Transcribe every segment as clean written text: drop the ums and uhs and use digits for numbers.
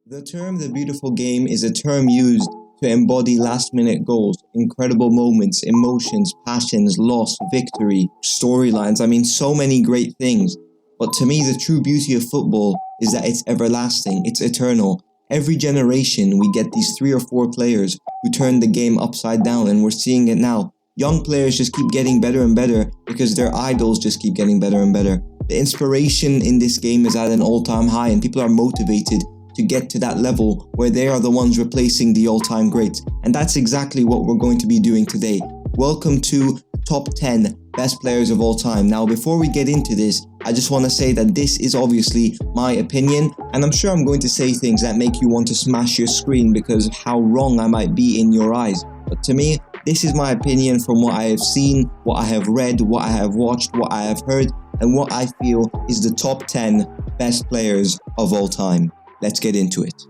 The term "the beautiful game" is a term used to embody last-minute goals, incredible moments, emotions, passions, loss, victory, storylines. I mean, so many great things. But to me, the true beauty of football is that it's everlasting, it's eternal. Every generation, we get these 3 or 4 players who turn the game upside down, and we're seeing it now. Young players just keep getting better and better because their idols just keep getting better and better. The inspiration in this game is at an all-time high, and people are motivated to get to that level where they are the ones replacing the all-time greats. And that's exactly what we're going to be doing today. Welcome to Top 10 Best Players of All Time. Now, before we get into this, I just want to say that this is obviously my opinion, and I'm sure I'm going to say things that make you want to smash your screen because of how wrong I might be in your eyes. But to me, this is my opinion from what I have seen, what I have read, what I have watched, what I have heard, and what I feel is the top 10 best players of all time. Let's get into it.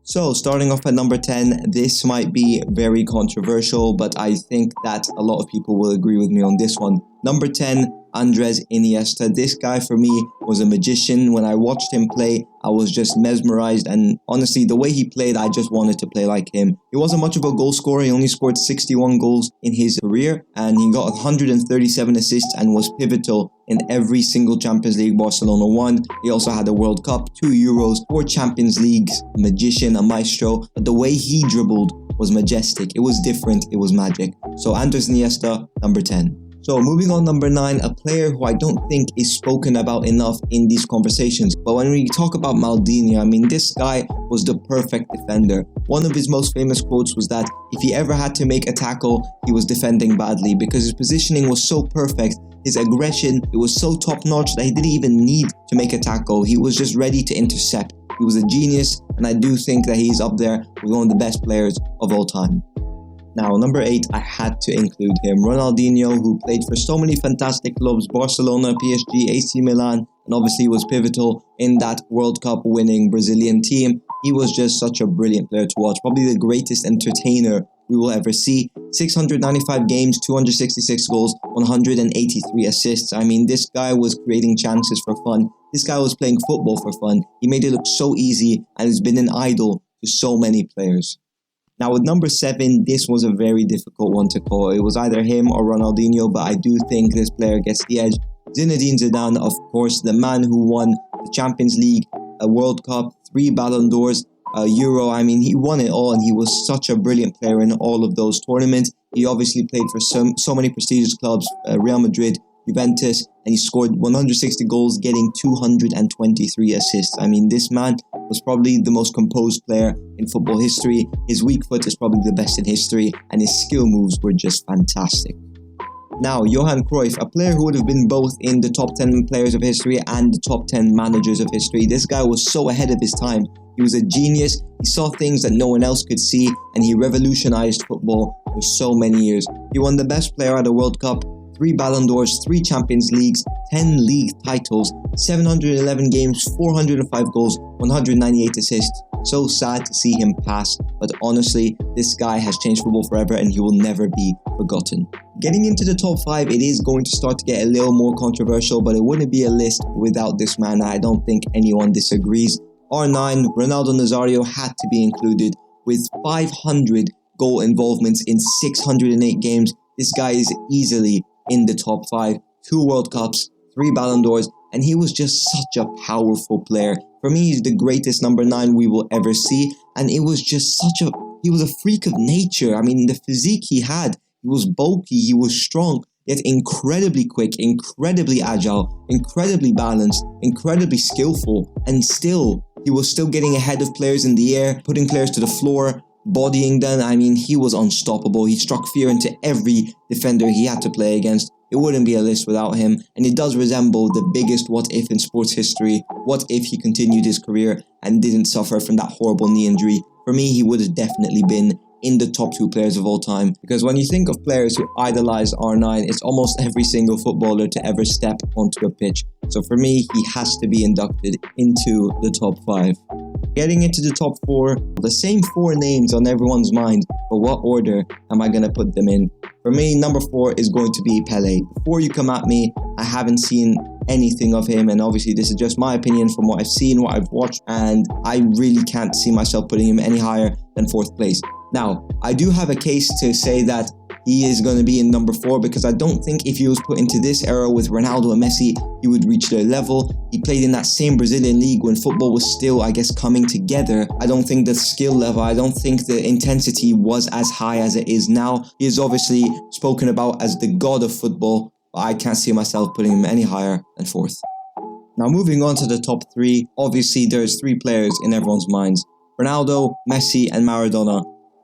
So, starting off at number 10, this might be very controversial, but I think that a lot of people will agree with me on this one. Number 10, Andres Iniesta. This guy for me was a magician. When I watched him play, I was just mesmerized, and honestly, the way he played, I just wanted to play like him. He wasn't much of a goal scorer. He only scored 61 goals in his career, and he got 137 assists and was pivotal in every single Champions League Barcelona won. He also had a World Cup, 2 Euros, 4 Champions Leagues, a magician, a maestro. But the way he dribbled was majestic. It was different. It was magic. So Andres Iniesta, number 10. So moving on, number 9, a player who I don't think is spoken about enough in these conversations. But when we talk about Ronaldinho, I mean, this guy was the perfect defender. One of his most famous quotes was that if he ever had to make a tackle, he was defending badly because his positioning was so perfect. His aggression, it was so top-notch that he didn't even need to make a tackle. He was just ready to intercept. He was a genius, and I do think that he's up there with one of the best players of all time. Now, number 8, I had to include him. Ronaldinho, who played for so many fantastic clubs, Barcelona, PSG, AC Milan, and obviously was pivotal in that World Cup winning Brazilian team. He was just such a brilliant player to watch, probably the greatest entertainer we will ever see. 695 games, 266 goals, 183 assists. I mean, this guy was creating chances for fun. This guy was playing football for fun. He made it look so easy and has been an idol to so many players. Now with number 7, this was a very difficult one to call. It was either him or Ronaldinho, but I do think this player gets the edge. Zinedine Zidane, of course, the man who won the Champions League, a World Cup, 3 Ballon d'Ors, a Euro. I mean, he won it all, and he was such a brilliant player in all of those tournaments. He obviously played for so many prestigious clubs, Real Madrid, Juventus, and he scored 160 goals, getting 223 assists. I mean, this man was probably the most composed player in football history. His weak foot is probably the best in history, and his skill moves were just fantastic. Now, Johan Cruyff, a player who would have been both in the top 10 players of history and the top 10 managers of history. This guy was so ahead of his time. He was a genius. He saw things that no one else could see, and he revolutionized football for so many years. He won the best player at a World Cup, 3 Ballon d'Ors, 3 Champions Leagues, 10 league titles, 711 games, 405 goals, 198 assists. So sad to see him pass, but honestly, this guy has changed football forever and he will never be forgotten. Getting into the top 5, it is going to start to get a little more controversial, but it wouldn't be a list without this man. I don't think anyone disagrees. R9, Ronaldo Nazario had to be included with 500 goal involvements in 608 games. This guy is easily in the top 5, 2 World Cups, 3 Ballon d'Ors, and he was just such a powerful player. For me, he's the greatest number 9 we will ever see, and it was just he was a freak of nature. I mean, the physique he had, he was bulky, he was strong, yet incredibly quick, incredibly agile, incredibly balanced, incredibly skillful, and he was still getting ahead of players in the air, putting players to the floor, bodying them. I mean, he was unstoppable. He struck fear into every defender he had to play against. It wouldn't be a list without him, and it does resemble the biggest what if in sports history. What if he continued his career and didn't suffer from that horrible knee injury? For me, he would have definitely been in the top 2 players of all time, because when you think of players who idolize R9, it's almost every single footballer to ever step onto a pitch. So for me, he has to be inducted into the top 5. Getting into the top 4, the same 4 names on everyone's mind, but what order am I going to put them in? For me, number 4 is going to be Pele. Before you come at me, I haven't seen anything of him, and obviously this is just my opinion from what I've seen, what I've watched, and I really can't see myself putting him any higher than 4th place. Now, I do have a case to say that he is going to be in number 4 because I don't think if he was put into this era with Ronaldo and Messi, he would reach their level. He played in that same Brazilian league when football was still, I guess, coming together. I don't think the skill level, I don't think the intensity was as high as it is now. He is obviously spoken about as the god of football, but I can't see myself putting him any higher than 4th. Now moving on to the top 3, obviously there's 3 players in everyone's minds: Ronaldo, Messi and Maradona.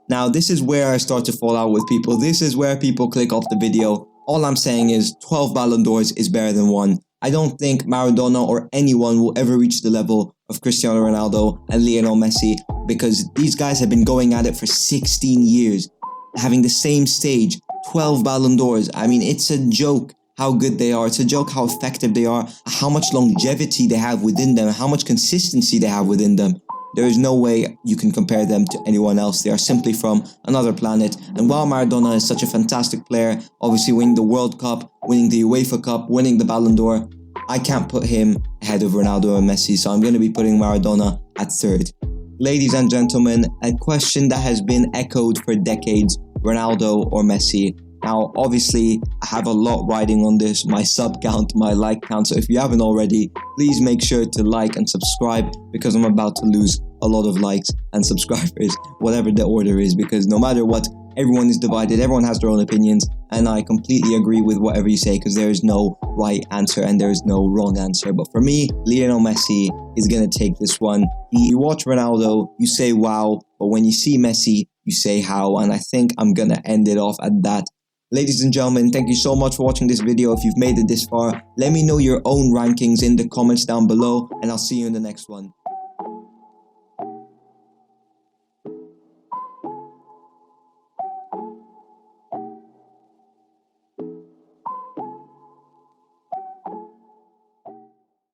Now, this is where I start to fall out with people. This is where people click off the video. All I'm saying is 12 Ballon d'Ors is better than 1. I don't think Maradona or anyone will ever reach the level of Cristiano Ronaldo and Lionel Messi because these guys have been going at it for 16 years, having the same stage, 12 Ballon d'Ors. I mean, it's a joke how good they are. It's a joke how effective they are, how much longevity they have within them, how much consistency they have within them. There is no way you can compare them to anyone else. They are simply from another planet. And while Maradona is such a fantastic player, obviously winning the World Cup, winning the UEFA Cup, winning the Ballon d'Or, I can't put him ahead of Ronaldo and Messi. So I'm going to be putting Maradona at 3rd. Ladies and gentlemen, a question that has been echoed for decades: Ronaldo or Messi? Now, obviously, I have a lot riding on this, my sub count, my like count, so if you haven't already, please make sure to like and subscribe because I'm about to lose a lot of likes and subscribers, whatever the order is, because no matter what, everyone is divided, everyone has their own opinions, and I completely agree with whatever you say because there is no right answer and there is no wrong answer. But for me, Lionel Messi is going to take this one. You watch Ronaldo, you say wow, but when you see Messi, you say how, and I think I'm going to end it off at that. Ladies and gentlemen, thank you so much for watching this video. If you've made it this far, let me know your own rankings in the comments down below, and I'll see you in the next one.